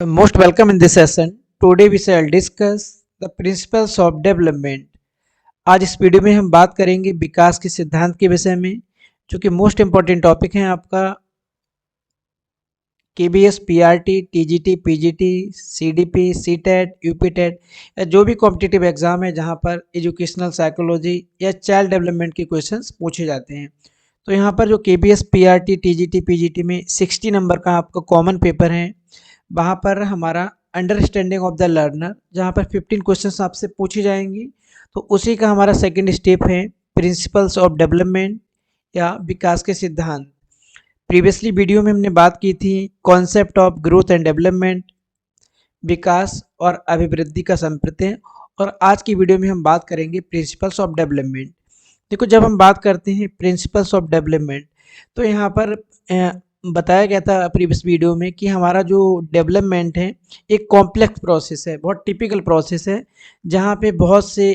Most welcome in this session. Today we shall discuss the principles of development. आज इस video में हम बात करेंगे विकास के सिद्धांत के विषय में, जो कि मोस्ट इम्पॉर्टेंट टॉपिक है आपका KBS, PRT, TGT, PGT, CDP, CTET, UPTET या जो भी कॉम्पिटिटिव एग्जाम है जहां पर एजुकेशनल साइकोलॉजी या चाइल्ड डेवलपमेंट के क्वेश्चंस पूछे जाते हैं। तो यहाँ पर जो केबीएस, पीआरटी, टीजीटी, पीजीटी में 60 नंबर का आपका कॉमन पेपर है, वहाँ पर हमारा अंडरस्टैंडिंग ऑफ द लर्नर, जहाँ पर 15 क्वेश्चंस आपसे पूछी जाएंगी। तो उसी का हमारा सेकंड स्टेप है प्रिंसिपल्स ऑफ डेवलपमेंट या विकास के सिद्धांत। प्रीवियसली वीडियो में हमने बात की थी concept of growth and development, विकास और अभिवृद्धि का संप्रत्यय, और आज की वीडियो में हम बात करेंगे प्रिंसिपल्स ऑफ डेवलपमेंट। देखो, जब हम बात करते हैं प्रिंसिपल्स ऑफ डेवलपमेंट तो यहाँ पर बताया गया था प्रीवियस वीडियो में कि हमारा जो डेवलपमेंट है एक कॉम्प्लेक्स प्रोसेस है, बहुत टिपिकल प्रोसेस है, जहाँ पे बहुत से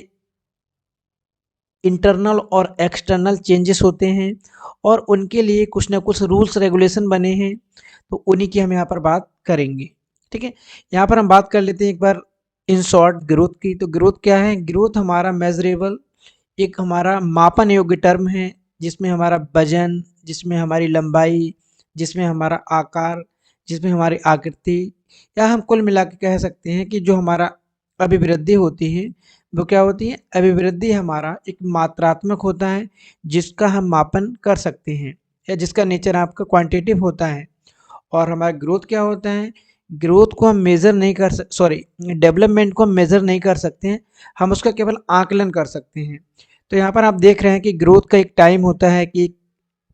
इंटरनल और एक्सटर्नल चेंजेस होते हैं और उनके लिए कुछ ना कुछ रूल्स रेगुलेशन बने हैं। तो उन्हीं की हम यहाँ पर बात करेंगे। ठीक है, यहाँ पर हम बात कर लेते हैं एक बार इन शॉर्ट ग्रोथ की। तो ग्रोथ क्या है? ग्रोथ हमारा मेजरेबल, एक हमारा मापन योग्य टर्म है, जिसमें हमारा वजन, जिसमें हमारी लंबाई, जिसमें हमारा आकार, जिसमें हमारी आकृति, या हम कुल मिला के कह सकते हैं कि जो हमारा अभिवृद्धि होती है वो क्या होती है? अभिवृद्धि हमारा एक मात्रात्मक होता है जिसका हम मापन कर सकते हैं या जिसका नेचर आपका क्वांटिटेटिव होता है। और हमारा ग्रोथ क्या होता है? ग्रोथ को हम मेज़र नहीं कर डेवलपमेंट को हम मेज़र नहीं कर सकते हैं, हम उसका केवल आकलन कर सकते हैं। तो यहाँ पर आप देख रहे हैं कि ग्रोथ का एक टाइम होता है कि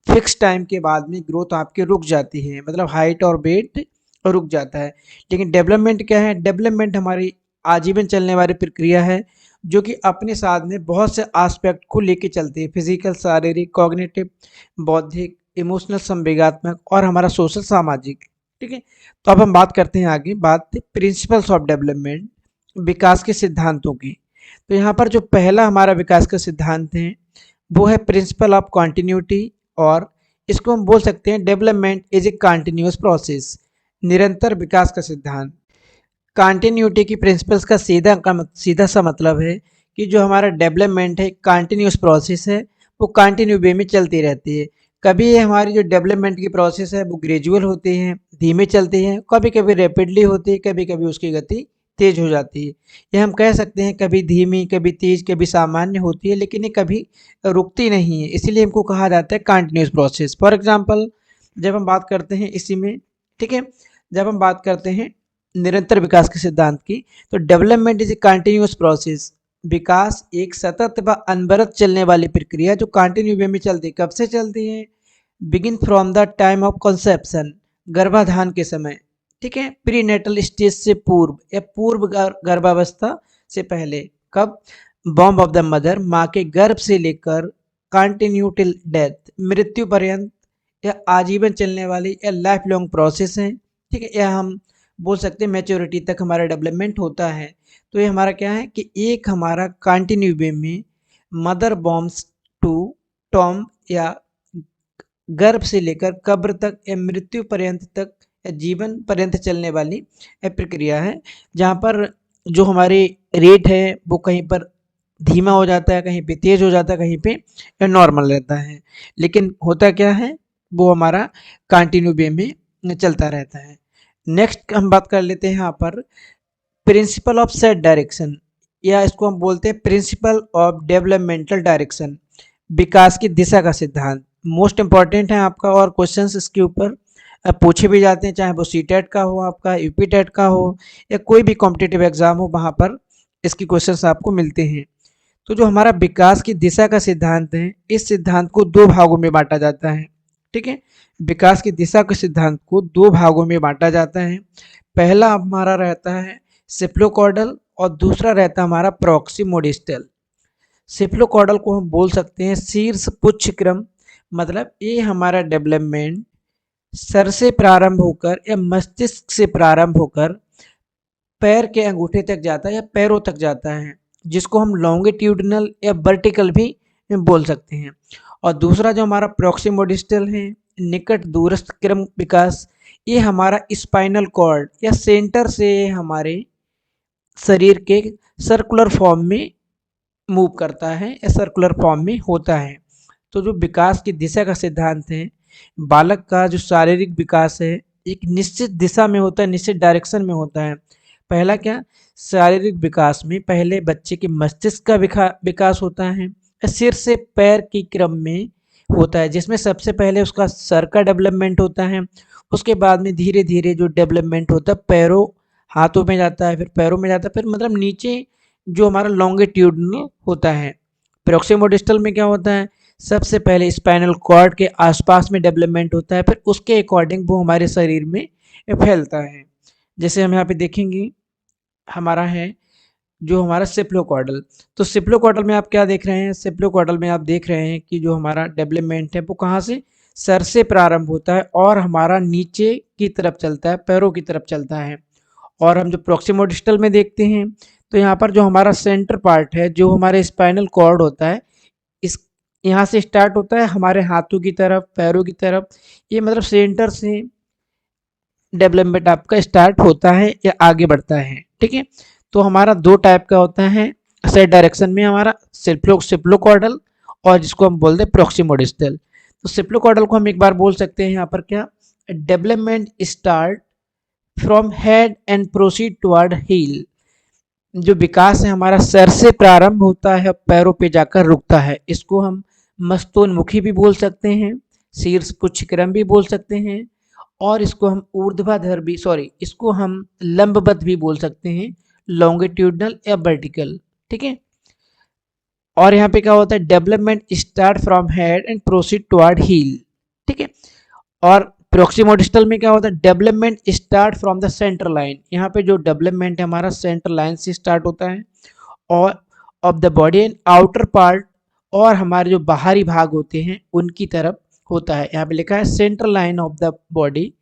फिक्स टाइम के बाद में ग्रोथ आपकी रुक जाती है, मतलब हाइट और वेट रुक जाता है। लेकिन डेवलपमेंट क्या है? डेवलपमेंट हमारी आजीवन चलने वाली प्रक्रिया है, जो कि अपने साथ में बहुत से एस्पेक्ट को लेके चलती है, फिजिकल, शारीरिक, कॉग्निटिव, बौद्धिक, इमोशनल, संवेगात्मक और हमारा सोशल, सामाजिक। ठीक है, तो अब हम बात करते हैं आगे बात प्रिंसिपल्स ऑफ डेवलपमेंट, विकास के सिद्धांतों की। तो यहाँ पर जो पहला हमारा विकास का सिद्धांत है वो है प्रिंसिपल ऑफ कॉन्टिन्यूटी, और इसको हम बोल सकते हैं development is A continuous process, निरंतर विकास का सिद्धांत। कंटिन्यूटी की प्रिंसिपल्स का सीधा सा मतलब है कि जो हमारा डेवलपमेंट है कंटिन्यूअस प्रोसेस है, वो कंटिन्यू वे में चलती रहती है। कभी ये हमारी जो डेवलपमेंट की प्रोसेस है वो ग्रेजुअल होती है, धीमे चलती है, कभी कभी रैपिडली होती है, कभी कभी उसकी गति तेज हो जाती है। ये हम कह सकते हैं कभी धीमी, कभी तेज, कभी सामान्य होती है, लेकिन ये कभी रुकती नहीं है, इसीलिए इनको कहा जाता है कंटिन्यूस प्रोसेस। फॉर एग्जाम्पल, जब हम बात करते हैं इसी में, ठीक है, जब हम बात करते हैं निरंतर विकास के सिद्धांत की, तो development is a continuous process, विकास एक सतत व अनवरत चलने वाली प्रक्रिया जो कंटिन्यू वे में चलती है। कब से चलती है? Begin from the time of conception, गर्भाधान के समय, ठीक है, प्री नेटल स्टेज से पूर्व या पूर्व गर्भावस्था से पहले। कब? बॉम्ब ऑफ द मदर, माँ के गर्भ से लेकर कंटिन्यू टिल डेथ, मृत्यु पर्यंत, या आजीवन चलने वाली या लाइफ लॉन्ग प्रोसेस है। ठीक है, या हम बोल सकते हैं मैच्योरिटी तक हमारा डेवलपमेंट होता है। तो ये हमारा क्या है कि एक हमारा कंटिन्यू वे में मदर बॉम्ब्स टू टॉम, या गर्भ से लेकर कब्र तक या मृत्यु पर्यंत तक या जीवन पर्यंत चलने वाली प्रक्रिया है, जहाँ पर जो हमारे रेट है वो कहीं पर धीमा हो जाता है, कहीं पे तेज हो जाता है, कहीं पे नॉर्मल रहता है। लेकिन होता क्या है, वो हमारा कंटिन्यू वे में चलता रहता है। नेक्स्ट हम बात कर लेते हैं यहाँ पर प्रिंसिपल ऑफ सेट डायरेक्शन, या इसको हम बोलते हैं प्रिंसिपल ऑफ डेवलपमेंटल डायरेक्शन, विकास की दिशा का सिद्धांत। मोस्ट इंपॉर्टेंट है आपका, और क्वेश्चंस इसके ऊपर पूछे भी जाते हैं, चाहे वो सीटेट का हो, आपका यूपीटेट का हो, या कोई भी कॉम्पिटिटिव एग्जाम हो, वहाँ पर इसकी क्वेश्चंस आपको मिलते हैं। तो जो हमारा विकास की दिशा का सिद्धांत है, इस सिद्धांत को दो भागों में बांटा जाता है। ठीक है, विकास की दिशा के सिद्धांत को दो भागों में बांटा जाता है। पहला हमारा रहता है सेफ्लोकॉर्डल और दूसरा रहता है हमारा प्रॉक्सिमोडिस्टल। सेफ्लोकॉर्डल को हम बोल सकते हैं शीर्ष पुच्छ क्रम, मतलब ये हमारा डेवलपमेंट सर से प्रारंभ होकर या मस्तिष्क से प्रारंभ होकर पैर के अंगूठे तक जाता है या पैरों तक जाता है, जिसको हम लॉन्गिट्यूडनल या वर्टिकल भी बोल सकते हैं। और दूसरा जो हमारा प्रॉक्सिमोडिस्टल है, निकट दूरस्थ क्रम विकास, ये हमारा स्पाइनल कॉर्ड या सेंटर से हमारे शरीर के सर्कुलर फॉर्म में मूव करता है या सर्कुलर फॉर्म में होता है। तो जो विकास की दिशा का सिद्धांत है, बालक का जो शारीरिक विकास है एक निश्चित दिशा में होता है, निश्चित डायरेक्शन में होता है। पहला क्या, शारीरिक विकास में पहले बच्चे के मस्तिष्क का विकास होता है, सिर से पैर के क्रम में होता है, जिसमें सबसे पहले उसका सर का डेवलपमेंट होता है। उसके बाद में धीरे धीरे जो डेवलपमेंट होता है पैरों हाथों में जाता है, फिर पैरों में जाता है, फिर मतलब नीचे जो हमारा लॉन्गिट्यूडनल होता है। प्रोक्सिमोडिस्टल में क्या होता है, सबसे पहले स्पाइनल कॉर्ड के आसपास में डेवलपमेंट होता है, फिर उसके अकॉर्डिंग वो हमारे शरीर में फैलता है। जैसे हम यहाँ पे देखेंगे, हमारा है जो हमारा सेप्लोकॉर्डल। तो सेप्लोकॉर्डल में आप क्या देख रहे हैं, सेप्लोकॉर्डल में आप देख रहे हैं कि जो हमारा डेवलपमेंट है वो कहाँ से, सर से प्रारंभ होता है और हमारा नीचे की तरफ चलता है, पैरों की तरफ चलता है। और हम जो प्रोक्सिमोडिस्टल में देखते हैं तो यहाँ पर जो हमारा सेंटर पार्ट है, जो हमारे स्पाइनल कॉर्ड होता है, इस यहाँ से स्टार्ट होता है हमारे हाथों की तरफ, पैरों की तरफ। ये मतलब सेंटर से डेवलपमेंट आपका स्टार्ट होता है या आगे बढ़ता है, ठीक है। तो हमारा दो टाइप का होता है सेट डायरेक्शन में, हमारा सेप्लोकॉर्डल और जिसको हम बोलते हैं प्रोक्सिमोडिस्टल। तो सेप्लोकॉर्डल को हम एक बार बोल सकते हैं यहाँ पर क्या, development start from head and proceed toward heel. जो विकास है हमारा सर से प्रारंभ होता है, पैरों पे जाकर रुकता है। इसको हम मस्तोन्मुखी भी बोल सकते हैं, शीर्ष पुच्छक्रम भी बोल सकते हैं, और इसको हम ऊर्ध्वाधर भी, इसको हम लंबवत भी बोल सकते हैं, लॉन्गिट्यूडनल या वर्टिकल, ठीक है। और यहाँ पे क्या होता है, development start from head and proceed toward heel, ठीक है। और प्रोक्सिमोडिस्टल में क्या होता है, development start from the centre line. यहाँ पे जो डेवलपमेंट है हमारा सेंटर लाइन से स्टार्ट होता है, और of the body and outer part, और हमारे जो बाहरी भाग होते हैं उनकी तरफ होता है। यहाँ पे लिखा है centre line of the body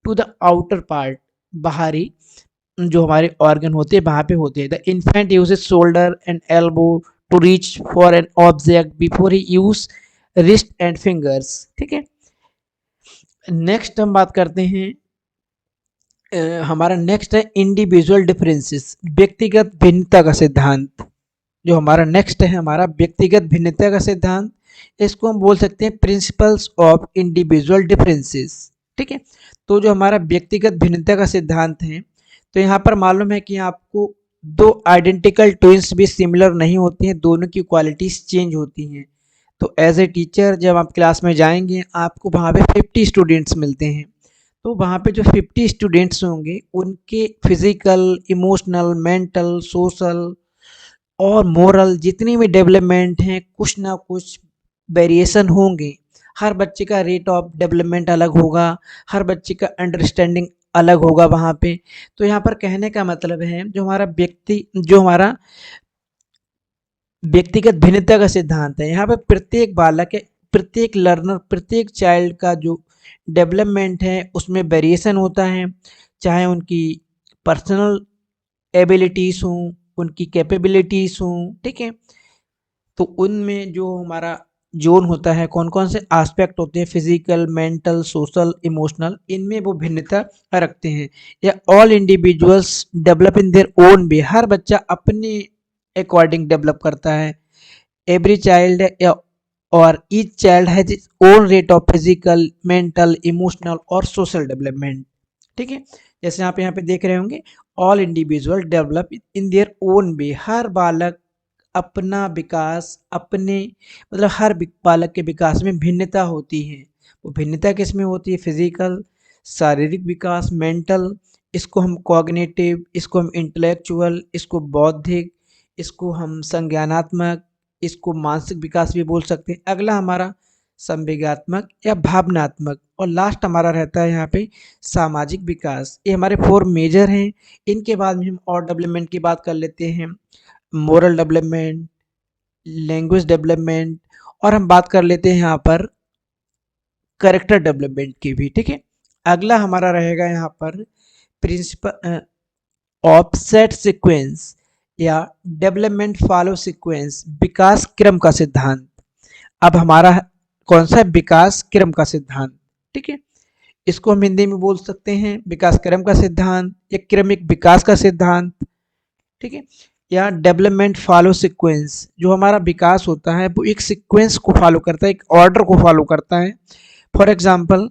to the outer part, बाहरी जो हमारे ऑर्गन होते हैं वहाँ पे होते हैं। The infant uses shoulder and elbow to reach for an object before he use wrist and fingers, ठीक है। नेक्स्ट हम बात करते हैं, हमारा नेक्स्ट है इंडिविजुअल डिफरेंसेस, व्यक्तिगत भिन्नता का सिद्धांत। जो हमारा नेक्स्ट है हमारा व्यक्तिगत भिन्नता का सिद्धांत, इसको हम बोल सकते हैं प्रिंसिपल्स ऑफ इंडिविजुअल डिफरेंसेस, ठीक है। तो जो हमारा व्यक्तिगत भिन्नता का सिद्धांत है, तो यहाँ पर मालूम है कि आपको दो आइडेंटिकल ट्विंस भी सिमिलर नहीं होती हैं, दोनों की क्वालिटीज चेंज होती हैं। तो एज ए टीचर जब आप क्लास में जाएंगे आपको वहाँ पे 50 स्टूडेंट्स मिलते हैं, तो वहाँ पे जो 50 स्टूडेंट्स होंगे उनके फिजिकल, इमोशनल, मेंटल, सोशल और मोरल जितनी भी डेवलपमेंट हैं कुछ ना कुछ वेरिएशन होंगे। हर बच्चे का रेट ऑफ डेवलपमेंट अलग होगा, हर बच्चे का अंडरस्टैंडिंग अलग होगा वहाँ पे। तो यहाँ पर कहने का मतलब है जो हमारा व्यक्तिगत भिन्नता का सिद्धांत है, यहाँ पे प्रत्येक बालक है, प्रत्येक लर्नर, प्रत्येक चाइल्ड का जो डेवलपमेंट है उसमें वेरिएशन होता है, चाहे उनकी पर्सनल एबिलिटीज़ हों, उनकी कैपेबिलिटीज़ हों, ठीक है। तो उनमें जो हमारा जोन होता है, कौन कौन से एस्पेक्ट होते हैं, फिजिकल, मेंटल, सोशल, इमोशनल, इनमें वो भिन्नता रखते हैं। या all individuals develop in their own way, हर बच्चा अपने अकॉर्डिंग डेवलप करता है। एवरी चाइल्ड या और each child has its own rate of physical, mental, emotional और सोशल डेवलपमेंट, ठीक है। जैसे आप यहाँ पे देख रहे होंगे, all individual develop in their own way, हर बालक अपना विकास अपने, मतलब हर बालक के विकास में भिन्नता होती है। वो भिन्नता किस में होती है, फिजिकल, शारीरिक विकास, मेंटल, इसको हम कॉग्निटिव, इसको हम इंटेलेक्चुअल, इसको बौद्धिक, इसको हम संज्ञानात्मक, इसको मानसिक विकास भी बोल सकते हैं। अगला हमारा संवेगात्मक या भावनात्मक, और लास्ट हमारा रहता है यहाँ पे सामाजिक विकास। ये हमारे 4 मेजर हैं। इनके बाद में हम और डेवलपमेंट की बात कर लेते हैं, मोरल डेवलपमेंट, लैंग्वेज डेवलपमेंट, और हम बात कर लेते हैं यहाँ पर कैरेक्टर डेवलपमेंट की भी, ठीक है। अगला हमारा रहेगा यहाँ पर प्रिंसिपल ऑफसेट सीक्वेंस या डेवलपमेंट फॉलो सीक्वेंस, विकास क्रम का सिद्धांत। अब हमारा कौन सा विकास क्रम का सिद्धांत, ठीक है। इसको हम हिंदी में बोल सकते हैं विकास क्रम का सिद्धांत या क्रमिक विकास का सिद्धांत, ठीक है। या डेवलपमेंट फॉलो सीक्वेंस, जो हमारा विकास होता है वो एक सीक्वेंस को फॉलो करता है, एक ऑर्डर को फॉलो करता है। फॉर एग्जाम्पल,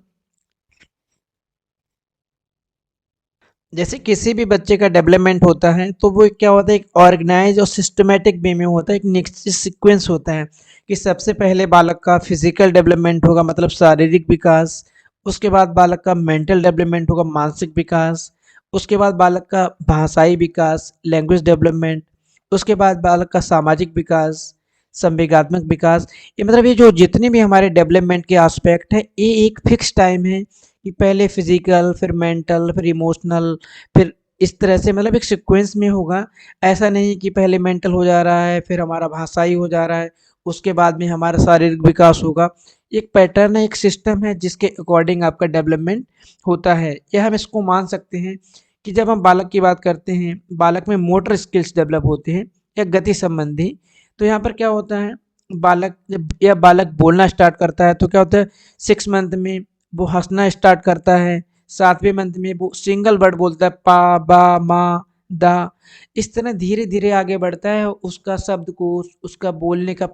जैसे किसी भी बच्चे का डेवलपमेंट होता है तो वो क्या होता है, एक ऑर्गेनाइज और सिस्टमेटिक वे में होता है, एक नेक्स्ट सीक्वेंस होता है कि सबसे पहले बालक का फिजिकल डेवलपमेंट होगा, मतलब शारीरिक विकास। उसके बाद बालक का मेंटल डेवलपमेंट होगा, मानसिक विकास। उसके बाद बालक का भाषाई विकास, लैंग्वेज डेवलपमेंट। उसके बाद बालक का सामाजिक विकास, संवेगात्मक विकास। ये मतलब ये जो जितने भी हमारे डेवलपमेंट के एस्पेक्ट हैं, ये एक फिक्स टाइम है कि पहले फिजिकल, फिर मेंटल, फिर इमोशनल, फिर इस तरह से मतलब एक सीक्वेंस में होगा। ऐसा नहीं कि पहले मेंटल हो जा रहा है फिर हमारा भाषाई हो जा रहा है उसके बाद में हमारा शारीरिक विकास होगा। एक पैटर्न है, एक सिस्टम है जिसके अकॉर्डिंग आपका डेवलपमेंट होता है। या हम इसको मान सकते हैं कि जब हम बालक की बात करते हैं, बालक में मोटर स्किल्स डेवलप होते हैं या गति संबंधी। तो यहाँ पर क्या होता है, बालक जब या बालक बोलना स्टार्ट करता है तो क्या होता है, 6 मंथ में वो हंसना स्टार्ट करता है, 7वें मंथ में वो सिंगल वर्ड बोलता है, पा बा माँ दा। इस तरह धीरे धीरे आगे बढ़ता है, उसका शब्दकोश, उसका बोलने का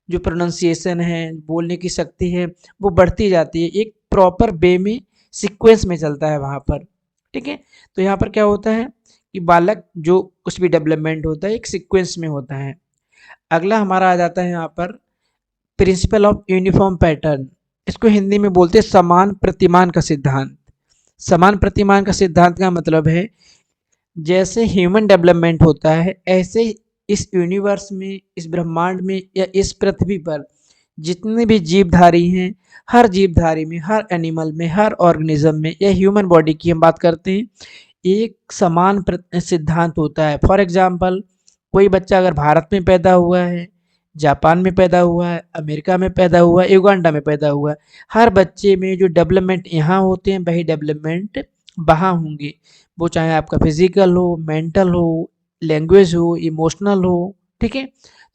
जो प्रोनाउंसिएशन है, बोलने की शक्ति है, वो बढ़ती जाती है, एक प्रॉपर वे में सीक्वेंस में चलता है वहाँ पर, ठीक है। तो यहाँ पर क्या होता है कि बालक जो कुछ भी डेवलपमेंट होता है एक सीक्वेंस में होता है। अगला हमारा आ जाता है यहाँ पर प्रिंसिपल ऑफ यूनिफॉर्म पैटर्न। इसको हिंदी में बोलते हैं समान प्रतिमान का सिद्धांत। समान प्रतिमान का सिद्धांत का मतलब है जैसे ह्यूमन डेवलपमेंट होता है ऐसे इस यूनिवर्स में, इस ब्रह्मांड में या इस पृथ्वी पर जितने भी जीवधारी हैं, हर जीवधारी में, हर एनिमल में, हर ऑर्गेनिज्म में या ह्यूमन बॉडी की हम बात करते हैं, एक समान सिद्धांत होता है। फॉर एग्जाम्पल, कोई बच्चा अगर भारत में पैदा हुआ है, जापान में पैदा हुआ है, अमेरिका में पैदा हुआ है, युगांडा में पैदा हुआ है, हर बच्चे में जो डेवलपमेंट यहाँ होते हैं वही डेवलपमेंट वहाँ होंगे। वो चाहे आपका फिजिकल हो, मेंटल हो, लैंग्वेज हो, इमोशनल हो, ठीक है।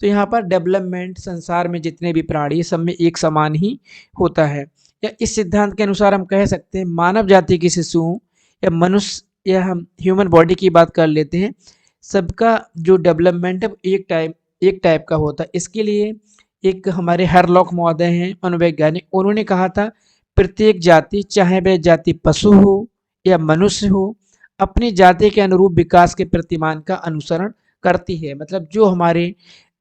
तो यहाँ पर डेवलपमेंट संसार में जितने भी प्राणी सब में एक समान ही होता है। या इस सिद्धांत के अनुसार हम कह सकते हैं मानव जाति के शिशुओं या मनुष्य या हम ह्यूमन बॉडी की बात कर लेते हैं, सबका जो डेवलपमेंट है एक टाइप का होता है। इसके लिए एक हमारे हरलॉक महोदय हैं मनोवैज्ञानिक, उन्होंने कहा था प्रत्येक जाति, चाहे वह जाति पशु हो या मनुष्य हो, अपनी जाति के अनुरूप विकास के प्रतिमान का अनुसरण करती है। मतलब जो हमारे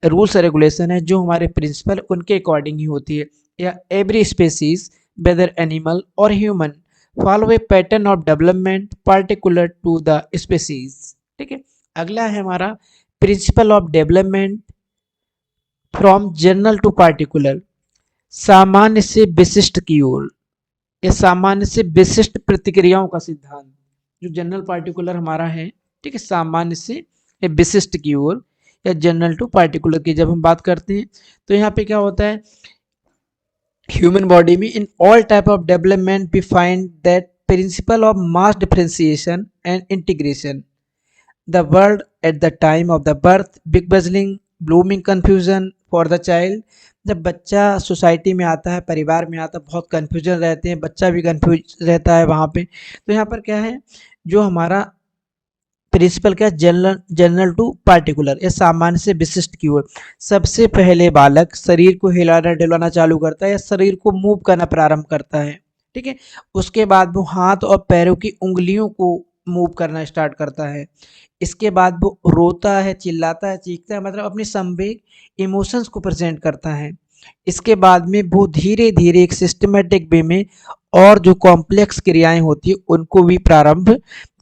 रूल्स रेगुलेशन है, जो हमारे प्रिंसिपल, उनके अकॉर्डिंग ही होती है। या एवरी स्पेसीज वेदर एनिमल और human follow a pattern of development particular to the species, ठीक है। अगला है हमारा principle of development from general to particular, सामान्य से विशिष्ट की ओर या सामान्य से विशिष्ट प्रतिक्रियाओं का सिद्धांत। जो जनरल पार्टिकुलर हमारा है, ठीक है, सामान्य से विशिष्ट की ओर या जनरल टू पार्टिकुलर की जब हम बात करते हैं तो यहाँ पे क्या होता है, ह्यूमन बॉडी में in all type of development we find that principle of mass differentiation and integration the world at the time of the birth, big buzzing, blooming confusion for the child. जब बच्चा society में आता है, परिवार में आता है, बहुत कन्फ्यूजन रहते हैं, बच्चा भी कन्फ्यूज रहता है वहाँ पे। तो यहाँ पर क्या है, जो हमारा प्रिंसिपल क्या, जनरल जनरल टू पार्टिकुलर या सामान्य से विशिष्ट की ओर। सबसे पहले बालक शरीर को हिलाना डुलाना चालू करता है या शरीर को मूव करना प्रारंभ करता है, ठीक है। उसके बाद वो हाथ और पैरों की उंगलियों को मूव करना स्टार्ट करता है। इसके बाद वो रोता है, चिल्लाता है, चीखता है, मतलब अपने संवेग, इमोशंस को प्रेजेंट करता है। इसके बाद में वो धीरे धीरे एक सिस्टमेटिक वे में और जो कॉम्प्लेक्स क्रियाएं होती है उनको भी प्रारंभ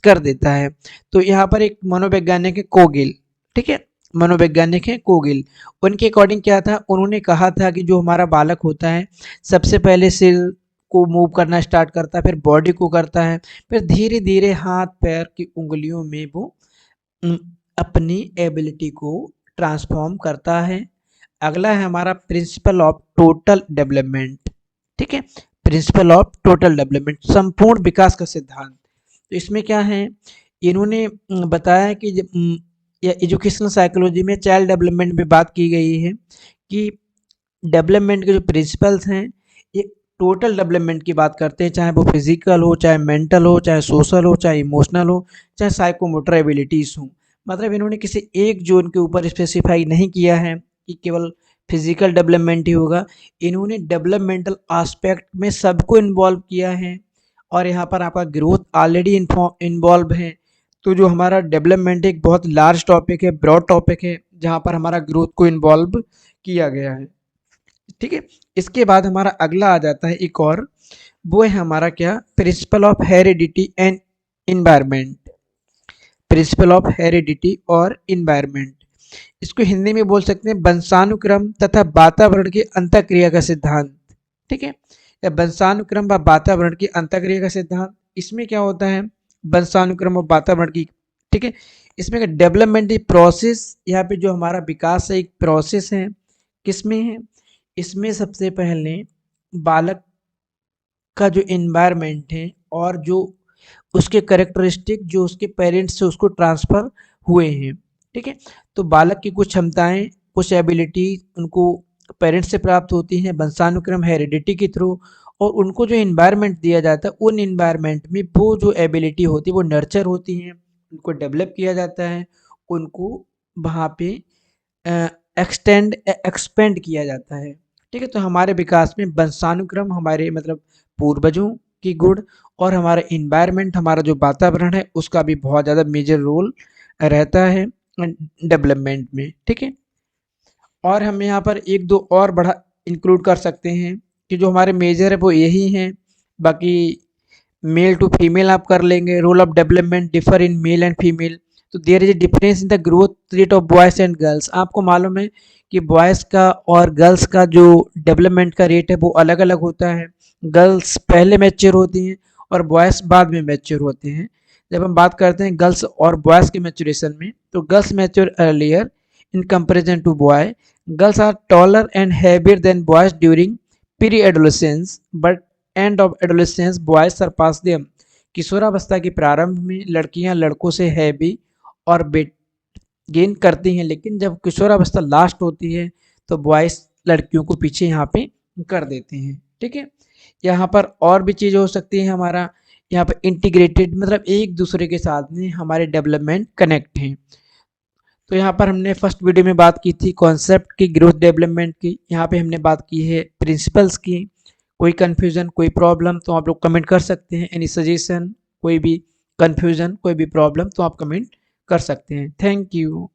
कर देता है। तो यहाँ पर एक मनोवैज्ञानिक है कोगिल, ठीक है, मनोवैज्ञानिक है कोगिल। उनके अकॉर्डिंग क्या था, उन्होंने कहा था कि जो हमारा बालक होता है सबसे पहले सिर को मूव करना स्टार्ट करता है, फिर बॉडी को करता है, फिर धीरे धीरे हाथ पैर की उंगलियों में वो अपनी एबिलिटी को ट्रांसफॉर्म करता है। अगला है हमारा प्रिंसिपल ऑफ टोटल डेवलपमेंट, ठीक है, प्रिंसिपल ऑफ टोटल डेवलपमेंट, संपूर्ण विकास का सिद्धांत। तो इसमें क्या है, इन्होंने बताया कि या एजुकेशनल साइकोलॉजी में चाइल्ड डेवलपमेंट में बात की गई है कि डेवलपमेंट के जो प्रिंसिपल्स हैं ये टोटल डेवलपमेंट की बात करते हैं, चाहे वो फिजिकल हो, चाहे मेंटल हो, चाहे सोशल हो, चाहे इमोशनल हो, चाहे साइकोमोटर एबिलिटीज़ हो। मतलब इन्होंने किसी एक जोन के ऊपर स्पेसिफाई नहीं किया है कि केवल फिजिकल डेवलपमेंट ही होगा। इन्होंने डेवलपमेंटल आस्पेक्ट में सबको इन्वॉल्व किया है और यहाँ पर आपका ग्रोथ ऑलरेडी इन्वॉल्व है। तो जो हमारा डेवलपमेंट एक बहुत लार्ज टॉपिक है, ब्रॉड टॉपिक है, जहाँ पर हमारा ग्रोथ को इन्वॉल्व किया गया है। ठीक है, इसके बाद हमारा अगला आ जाता है एक और, वो है हमारा क्या, principle of heredity and environment. Principle of heredity और इन्वायरमेंट, इसको हिंदी में बोल सकते हैं वंशानुक्रम तथा वातावरण की अंतःक्रिया का सिद्धांत। ठीक है, या वंशानुक्रम व वातावरण की अंतःक्रिया का सिद्धांत। इसमें क्या होता है, वंशानुक्रम और वातावरण की, ठीक है, इसमें डेवलपमेंट प्रोसेस, यहाँ पे जो हमारा विकास है एक प्रोसेस है, किसमें है, इसमें सबसे पहले बालक का जो एनवायरनमेंट है और जो उसके करेक्टरिस्टिक जो उसके पेरेंट्स से उसको ट्रांसफ़र हुए हैं। ठीक है, तो बालक की कुछ क्षमताएं, कुछ एबिलिटी उनको पेरेंट्स से प्राप्त होती हैं वंशानुक्रम हेरिडिटी के थ्रू, और उनको जो एनवायरनमेंट दिया जाता है उन एनवायरनमेंट में वो जो एबिलिटी होती है वो नर्चर होती हैं, उनको डेवलप किया जाता है, उनको वहाँ पे एक्सपेंड किया जाता है। ठीक है, तो हमारे विकास में वंशानुक्रम हमारे मतलब पूर्वजों की गुण और हमारा इन्वायरमेंट, हमारा जो वातावरण है उसका भी बहुत ज़्यादा मेजर रोल रहता है डेवलपमेंट में। ठीक है, और हम यहाँ पर एक दो और बढ़ा इंक्लूड कर सकते हैं कि जो हमारे मेजर है वो यही हैं। बाकी मेल टू फीमेल आप कर लेंगे। Role of development differ in male and female, तो there is a difference in the growth rate of boys and girls. आपको मालूम है कि बॉयज़ का और गर्ल्स का जो डेवलपमेंट का रेट है वो अलग अलग होता है। गर्ल्स पहले मैच्योर होती हैं और बॉयज़ बाद में मैच्योर होते हैं। जब हम बात करते हैं गर्ल्स और बॉयज़ के मैच्योरेशन में, तो girls mature earlier in comparison to boy. Girls are taller and heavier than boys during pre adolescence, but end of adolescence boys surpass them. किशोरावस्था के प्रारंभ में लड़कियां लड़कों से हैवी और वेट गेन करती हैं, लेकिन जब किशोरावस्था लास्ट होती है तो बॉयज लड़कियों को पीछे यहाँ पे कर देते हैं। ठीक है, यहाँ पर और भी चीज़ हो सकती है, हमारा यहाँ पर इंटीग्रेटेड मतलब एक दूसरे के साथ में हमारे डेवलपमेंट कनेक्ट हैं। तो यहाँ पर हमने फर्स्ट वीडियो में बात की थी कॉन्सेप्ट की, ग्रोथ डेवलपमेंट की। यहाँ पे हमने बात की है प्रिंसिपल्स की। कोई कन्फ्यूज़न, कोई प्रॉब्लम तो आप लोग कमेंट कर सकते हैं। एनी सजेशन, कोई भी कन्फ्यूज़न, कोई भी प्रॉब्लम तो आप कमेंट कर सकते हैं। Thank you.